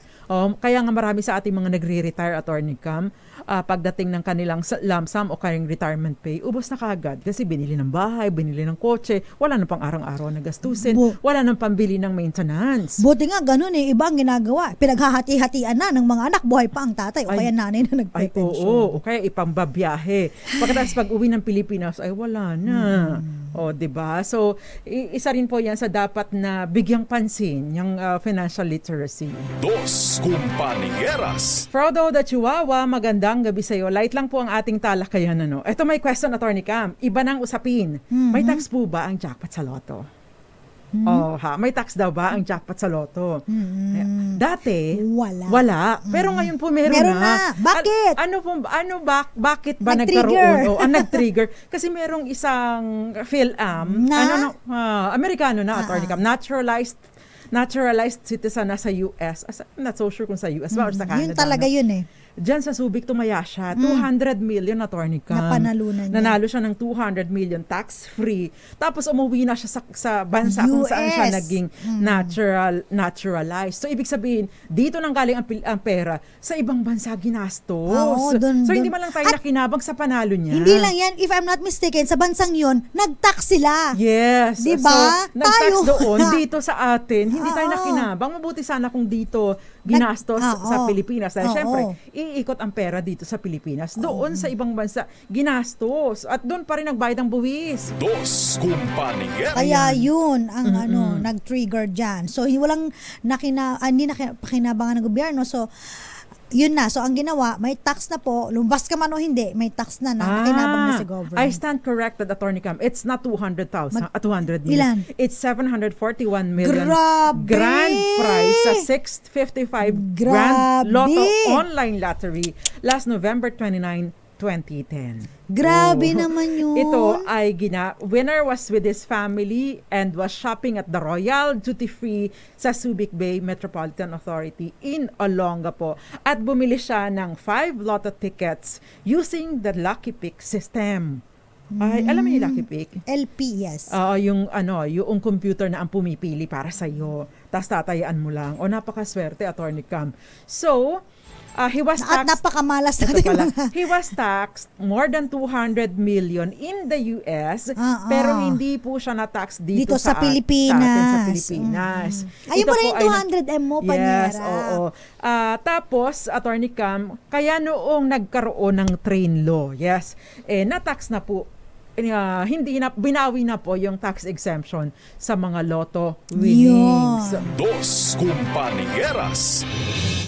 kaya nga marami sa ating mga nagre-retire, Attorney Cam, pagdating ng kanilang lump sum o kanilang retirement pay, ubos na kaagad kasi binili ng bahay, binili ng kotse, wala na pang araw-araw na gastusin, wala nang pambili ng maintenance. Buti nga ganun iba ang ginagawa. Pinaghahati-hatian na ng mga anak, buhay pa ang tatay o kaya nanay na nagpe-pension. O kaya ipambabiyahe. Pagkatapos pag uwi ng Pilipinas, ay wala na. O, diba? So, isa rin po yan sa dapat na bigyang pansin, yung financial literacy. Dos Compañeras. Frodo the Chihuahua, magandang gabi sa iyo. Light lang po ang ating talakayan. Ito may question, Attorney Cam. Iba ng usapin. May tax po ba ang jackpot sa loto? May tax daw ba ang jackpot sa loto? Dati, wala. Pero ngayon po meron na. Bakit? Bakit ba Nag-trigger? nagkaroon? Nag-trigger. Kasi merong isang PhilAm, Amerikano na, Attorney Cam, naturalized citizen na sa US. I'm not so sure kung sa US ba or sa Canada. Yun talaga yun Diyan sa Subic tumaya siya. 200 million, Attorney Cam. Napanalunan niya. Nanalo siya ng 200 million tax-free. Tapos umuwi na siya sa bansa kung saan siya naging naturalized. So ibig sabihin, dito nang galing ang pera, sa ibang bansa ginastos. So hindi man lang tayo nakinabang sa panalo niya. Hindi lang yan, if I'm not mistaken, sa bansang yun, nag-tax sila. Yes. Diba? So, nag-tax doon, dito sa atin, hindi tayo nakinabang. Mabuti sana kung dito ginastos sa Pilipinas. Dahil syempre, iikot ang pera dito sa Pilipinas. Doon sa ibang bansa, ginastos. At doon pa rin nagbayad ng buwis. Dos Compañeras. Kaya yun ang nag-trigger dyan. So, walang hindi pakinabangan ng gobyerno. So, yun na. So, ang ginawa, may tax na po. Lumabas ka man o hindi, may tax na pakinabang na si government. I stand corrected, Attorney Cam. It's not 200,000, 200 million. Ilan? It's 741 million. Grabe! Grand prize sa 655 Grand Lotto online lottery last November 29, 2010. Grabe naman yun. Ito ay winner was with his family and was shopping at the Royal Duty Free sa Subic Bay Metropolitan Authority in Olongapo. At bumili siya ng 5 lotto tickets using the Lucky Pick system. Ay, alam mo yung Lucky Pick? LP, yes. Yung computer na ang pumipili para sa iyo. Tapos tatayaan mo lang. Napakaswerte, Attorney Cam. So, he was taxed. At napakamalas natin. He was taxed more than 200 million in the US, pero hindi po siya na-tax dito sa Pilipinas. Sa atin sa Pilipinas. Ayun pala yung 200M mo, Panyera. Yes, oo. Tapos, Attorney Cam, kaya noong nagkaroon ng train law, na-tax na po, binawi na po yung tax exemption sa mga lotto winnings. Dos Compañeras.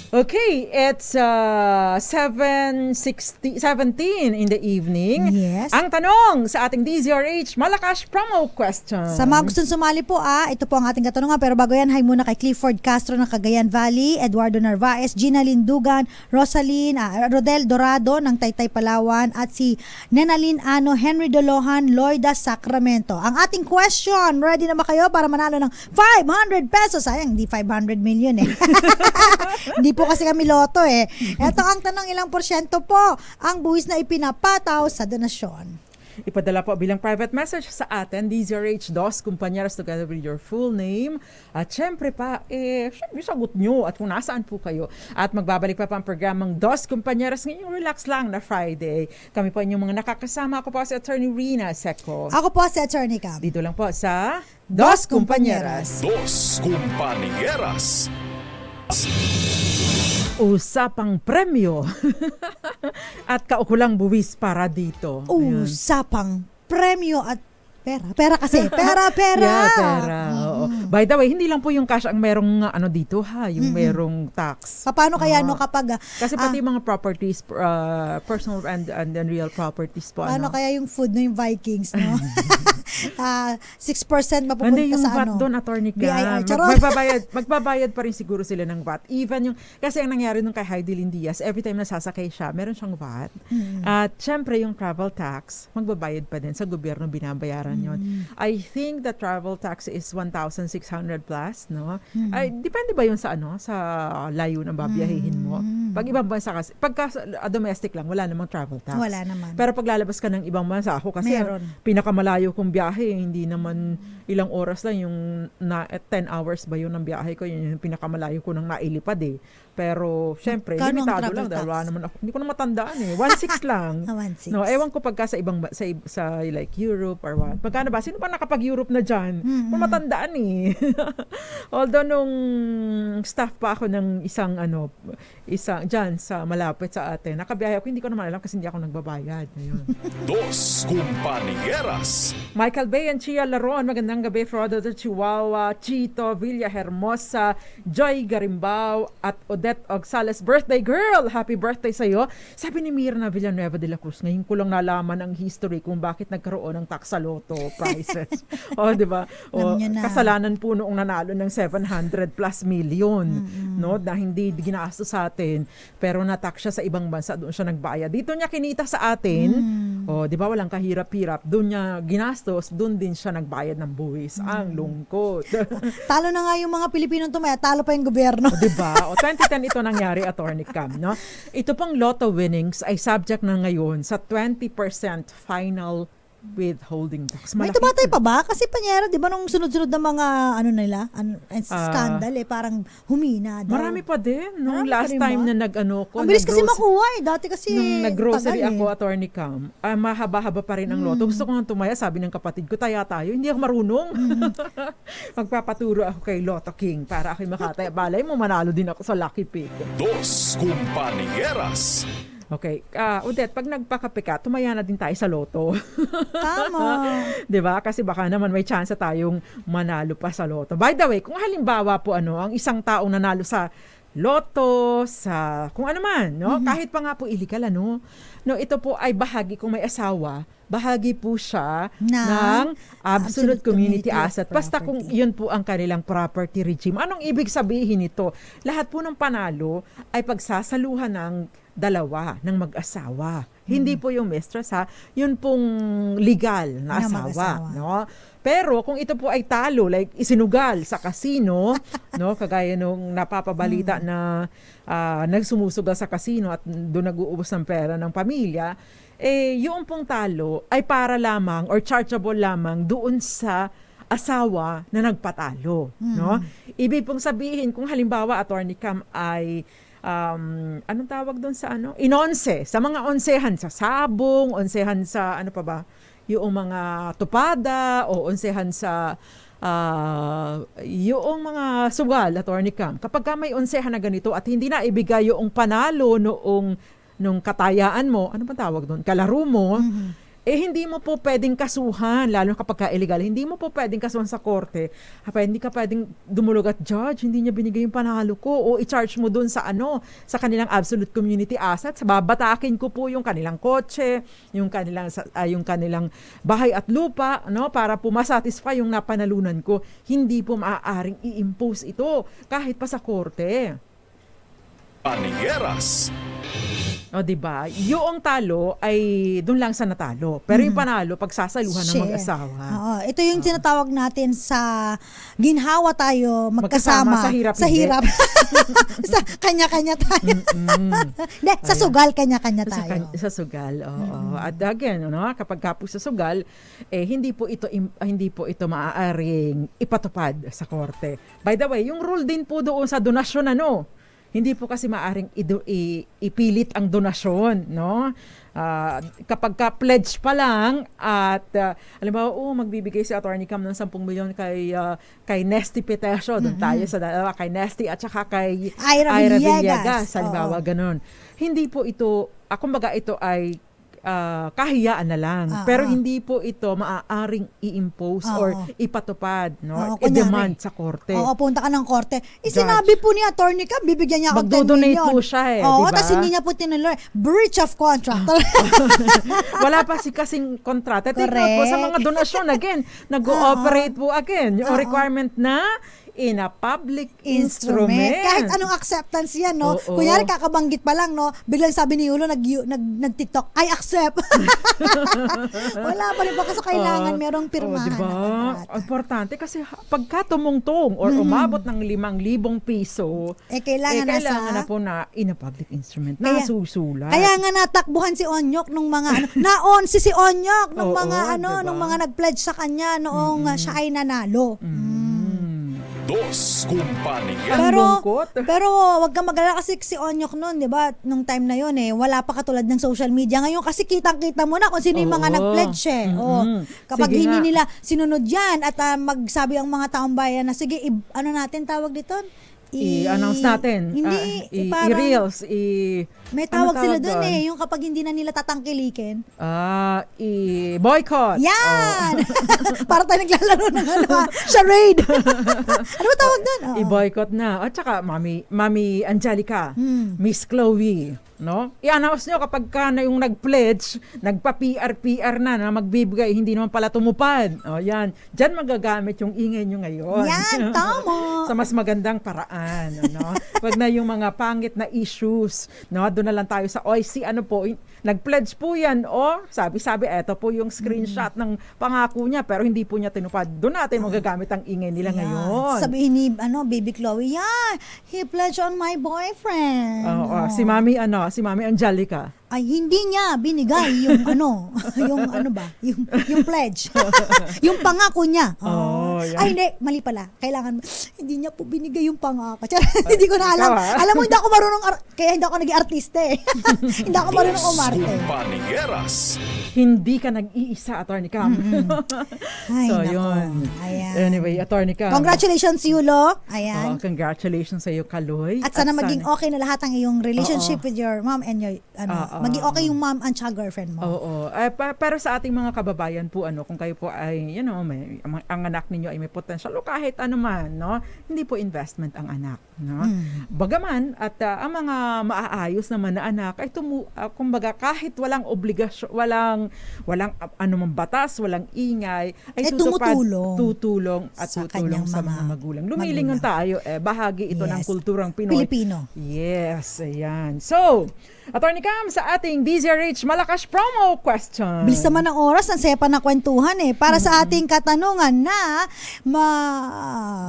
Okay, it's 7:17 in the evening. Yes. Ang tanong sa ating DZRH Malakas promo question. Sa mga gustong sumali po, ito po ang ating katanungan. Pero bago yan, hi muna kay Clifford Castro ng Cagayan Valley, Eduardo Narvaez, Gina Lindugan, Rodel Dorado ng Taytay Palawan, at si Nenalyn Ano, Henry Dolohan, Loida Sacramento. Ang ating question, ready na ba kayo para manalo ng 500 pesos? Sayang, hindi 500 million Hindi po kasi kami loto Ito ang tanong, ilang porsyento po ang buwis na ipinapataw sa donasyon? Ipadala po bilang private message sa atin, DZRH Dos Compañeras together with your full name. At syempre pa, syempre sagot nyo at kung nasaan po kayo. At magbabalik pa ang programang Dos Compañeras ngayong relax lang na Friday. Kami po inyong mga nakakasama. Ako po si Attorney Rina Seco. Ako po si Attorney Cam. Dito lang po sa Dos Compañeras. Dos Compañeras. Usapang premyo at kaukulang buwis para dito. Usapang premyo at pera. Pera kasi. Pera. Yeah, pera. Oo. By the way, hindi lang po yung cash ang merong dito yung merong tax. Paano kaya kapag kasi pati mga properties, personal and real properties po. Paano kaya yung food no yung Vikings, no? 6% mapupunta Hindi yung sa VAT ano. doon, attorney ka. BIR. Charot. Magbabayad pa rin siguro sila ng VAT. Even yung, kasi ang nangyari nung kay Heidi Lindias, every time nasasakay siya, meron siyang VAT. At syempre yung travel tax, magbabayad pa din sa gobyerno, binabayaran yon. I think the travel tax is 1,600 plus, no? Ay, depende ba yun sa ano, sa layo ng babiyahihin mo? Pag ibang bansa kasi, pagka domestic lang, wala namang travel tax. Wala naman. Pero pag lalabas ka ng ibang bansa, ako kasi Meron. pinakamalayo kong biyahe, hindi naman ilang oras lang yung 10 hours ba yun ang biyahe ko, yun yung pinakamalayo ko nang nailipad eh. Pero syempre, Magkano ang limitado travel lang dahil tax? wala naman ako. Hindi ko na matandaan eh. 1.6 lang. 1.6. No, ewan ko pagka sa ibang sa like Europe or what. Magkano ba? Sino pa nakapag-Europe na diyan? Kung matandaan eh. Although nung staff pa ako ng isang diyan sa malapit sa atin, nakabiyahe ako, hindi ko naman alam kasi hindi ako nagbabayad. Ayun. Dos Compañeras. Michael Bay and Chia Laron, magandang gabi, Frodo de Chihuahua, Chito, Villa Hermosa, Joy Garimbao, at Odette Ogsales, birthday girl! Happy birthday sa'yo. Sabi ni Mirna Villanueva de la Cruz, ngayon ko lang nalaman ang history kung bakit nagkaroon ng taksaloto prizes. O, di ba? O, Alam niyo na. kasalanan po noong nanalo ng 700 plus million, no? Na hindi ginastos sa atin, pero natak siya sa ibang bansa, doon siya nagbayad. Dito niya kinita sa atin, o, di ba, walang kahirap-hirap, doon niya ginastos, doon din siya nagbayad ng buwis. Ang lungkot. Talo na nga yung mga Pilipinong tumaya, talo pa yung gobyerno. O, diba? O, 2010 ito nangyari, Attorney Cam, no? Ito pong lotto winnings ay subject na ngayon sa 20% final withholding tax. May tumatay pa ba? Kasi Panyera, di ba nung sunod-sunod na mga scandal parang humina daw. Marami pa din. Nung Marami pa last rin time ba? na nag-ko, Ang bilis kasi makuha eh. Dati kasi nung nag-grocery tagal ako, Attorney Cam, mahaba-haba pa rin ang loto. Gusto ko nga tumaya, sabi ng kapatid ko, taya tayo. Hindi ako marunong. Magpapaturo ako kay Lotto King para ako'y makataya. Balay mo, manalo din ako sa Lucky Pig. Dos Compañeras. Okay. Odette, pag nagpakape ka, tumaya na din tayo sa loto. Tama. 'Di ba? Kasi baka naman may chance tayong manalo pa sa loto. By the way, kung halimbawa po ang isang taong nanalo sa loto, sa kung ano man, no? Kahit pa nga po illegal, no, ito po ay bahagi kung may asawa, bahagi po siya ng absolute community asset. Basta kung yun po ang kanilang property regime. Anong ibig sabihin nito? Lahat po ng panalo ay pagsasaluhan ng dalawa ng mag-asawa. Hindi po yung mistress yun pong legal na asawa, no? Pero kung ito po ay talo, like isinugal sa casino, no, kagaya nung napapabalita na nagsumusugal sa casino at doon nag-uubos ng pera ng pamilya, yung pong talo ay para lamang or chargeable lamang doon sa asawa na nagpatalo, no? Ibig pong sabihin kung halimbawa Attorney Cam ay anong tawag doon sa inonse, sa mga onsehan sa sabong, onsehan sa ano pa ba, yung mga tupada o onsehan sa yung mga sugal, Attorney Cam. Kapag ka may onsehan na ganito at hindi na ibigay yung panalo nung katayaan mo, ano ba tawag doon, kalaro mo, hindi mo po pwedeng kasuhan, lalo kapag ka-illegal, hindi mo po pwedeng kasuhan sa korte. Hindi ka pwedeng dumulog at judge, hindi niya binigay yung panalo ko, o i-charge mo dun sa sa kanilang absolute community assets. Babatakin ko po yung kanilang kotse, yung kanilang bahay at lupa, no, para po masatisfy yung napanalunan ko. Hindi po maaaring i-impose ito kahit pa sa korte. Panieras. O, diba? Yung talo ay doon lang sa natalo. Pero yung panalo, pagsasaluhan ng mag-asawa. Oo, ito yung tinatawag natin sa ginhawa tayo magkasama. Magkasama sa hirap. Sa kanya-kanya tayo. Hindi, sa sugal, kanya-kanya tayo. Sa sugal, oo. At again, kapag kapo sa sugal, hindi po ito maaaring ipatupad sa korte. By the way, yung rule din po doon sa donasyon, hindi po kasi maaring ipilit ang donasyon, no? Kapag ka-pledge pa lang at alam mo, magbibigay si Attorney Cam ng 10 milyon kay Nesty Petesio, doon tayo sa dalawa, kay Nesty at saka kay Ira Villegas. Halimbawa, ganun. Hindi po ito, kumbaga ito ay kahiyaan na lang. Ah, Pero ah. hindi po ito maaaring i-impose Oo. or ipatupad, no? Oo, kunyari. I-demand sa korte. Oo, punta ka ng korte. Sinabi po ni attorney ka, bibigyan niya ako 10 Magdodonate million. po siya Oo, diba? tapos hindi niya po tinuloy. Breach of contract. Wala pa kasing kontrata. Take note po sa Correct. mga donasyon, again, nag-ooperate po again. Yung Oo. requirement na in a public instrument. Kahit anong acceptance yan, no? Oo. Kunyari, kakabanggit pa lang, no? Biglang sabi ni Yulo, nag-TikTok, I accept. Wala pa rin po kasi kailangan merong pirmahan. Diba? na kontrata. Importante kasi pagka tumungtong or umabot ng 5,000 piso, Kailangan na po na in a public instrument, Kaya- nasusulat. Kaya nga natakbuhan si Onyok nung mga naon si Onyok nung Oo, mga diba? nung mga nag-pledge sa kanya noong siya ay nanalo. Dos Kumpanya. Ang lungkot. Pero wag kang mag-alala kasi si Onyok noon, 'di ba? Nung time na 'yon wala pa katulad ng social media. Ngayon kasi kitang-kita mo na kung sino yung mga Oo. nag-pledge Oo. Kapag Sige hindi nga. nila sinunod 'yan at magsabi ang mga taong bayan na sige, ano natin tawag dito? I-announce natin. Hindi, parang I-reels. may ano tawag sila doon? doon yung kapag hindi na nila tatangkilikin. I-boycott. Yan! Para tayo naglalaro ng charade. Ano ba tawag doon? Oo. I-boycott na. At saka, Mami Angelica, Miss Chloe, no? I-announce nyo kapag ka na yung nag-pledge, nagpa-PR na magbibigay, hindi naman pala tumupad. O, yan. Diyan magagamit yung ingay nyo ngayon. Yan, tama. Sa mas magandang paraan, ano? Wag na yung mga pangit na issues, no? Doon na lang tayo sa OIC, ano po, nag-pledge po yan, sabi, eto po yung screenshot ng pangako niya, pero hindi po niya tinupad. Doon natin magagamit ang ingay nila Yan. ngayon. Sabihin ni Baby Chloe, he pledged on my boyfriend. Si Mami Angelica. Ay, hindi niya binigay yung yung pledge. Yung pangako niya. Yan. Ay, hindi, mali pala. Kailangan, hindi niya po binigay yung pangako. Hindi ko na alam. Ikaw, Alam mo, hindi ako marunong, kaya hindi ako naging artista eh. Hindi ako marunong Dos umarte. Kumpanieras. Hindi ka nag-iisa, Attorney Cam. Ay, So, nako. yun. Ayan. Anyway, Attorney Cam. Congratulations, Yulo. Ayan. Congratulations sa iyo, Kaloy. At sana maging okay na lahat ang iyong relationship with your mom and your, maging okay yung mom and tsaka girlfriend mo. Oo. Pero sa ating mga kababayan po, kung kayo po ay, ang anak ninyo ay may potential o kahit ano man, no? Hindi po investment ang anak, no? Bagaman, at ang mga maaayos naman na anak ay kumbaga kahit walang obligasyon, walang anumang batas, walang ingay, ay tutulong at sa tutulong kanyang sa mga mga magulang. Lumilingon tayo, bahagi ito ng Yes. kulturang Pinoy. Pilipino. Yes, ayan. So, Attorney Cam, sa ating DZRH Malakas promo question. Bilis naman ng oras, ang saya pa na kwentuhan para sa ating katanungan na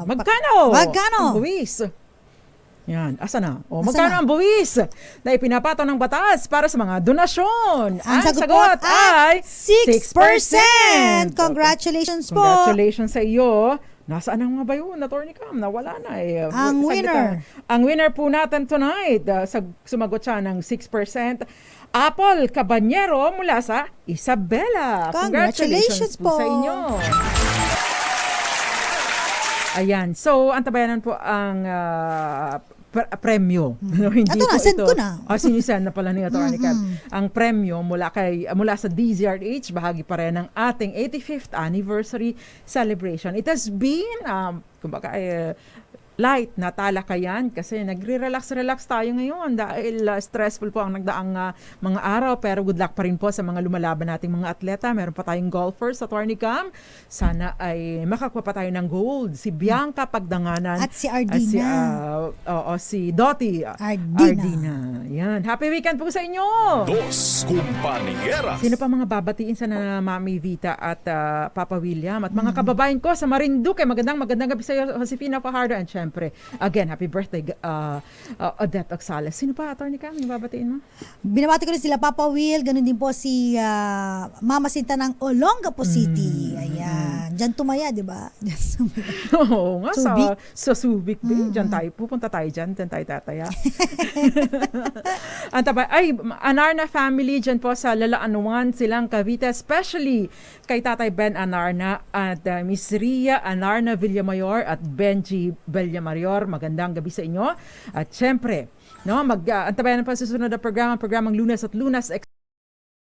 Magkano? Magkano? Ang buwis. Yan, asa na? Asa Magkano na? ang buwis na ipinapato ng batas para sa mga donasyon? Ang sagot ay 6%! Congratulations po! Congratulations sa iyo. Nasaan ang mga bayo, Attorney Cam? Nawala na eh. Ang Saglit winner. lang. Ang winner po natin tonight, sumagot siya ng 6%. Apple Cabanyero mula sa Isabela. Congratulations po po. sa inyo. Ayan. So, antabayanan po ang premyo. Hindi Ito na, po send ito. ko na. Sinisend na pala ni Attorney Cam. Ang premyo mula sa DZRH, bahagi pa rin ng ating 85th anniversary celebration. It has been, kumbaga, light na talakayan kasi nagre-relax tayo ngayon dahil stressful po ang nagdaang mga araw, pero good luck pa rin po sa mga lumalaban nating mga atleta. Meron pa tayong golfers sa Attorney Cam. Sana ay makakuha pa tayo ng gold. Si Bianca Pagdanganan At si Ardina. Si Dottie Ardina. Yan. Happy weekend po sa inyo. Dos Kumpanieras. Sino pa mga babatiin sa Mami Vita at Papa William at mga kababayan ko sa Marinduque? Magandang gabi sa iyo, Josefina Fajardo, and syempre, again, happy birthday, Odette Oxales. Sino pa, Attorney Cam, yung babatiin mo? Binabati ko rin sila Papa Will, ganun din po si Mama Sinta ng Olongapo City. Ayan. Diyan tumaya, di ba? Oo nga, Subic. sa Subic. Diyan tayo, pupunta tayo dyan tayo tataya. Anarna family dyan po sa Lalaanuan, Silang Cavite, especially kay Tatay Ben Anarna at Miss Ria Anarna Villamayor at Benji Villamayor. Magandang gabi sa inyo. At syempre, antabayan pa sa susunod na programang Lunas at Lunas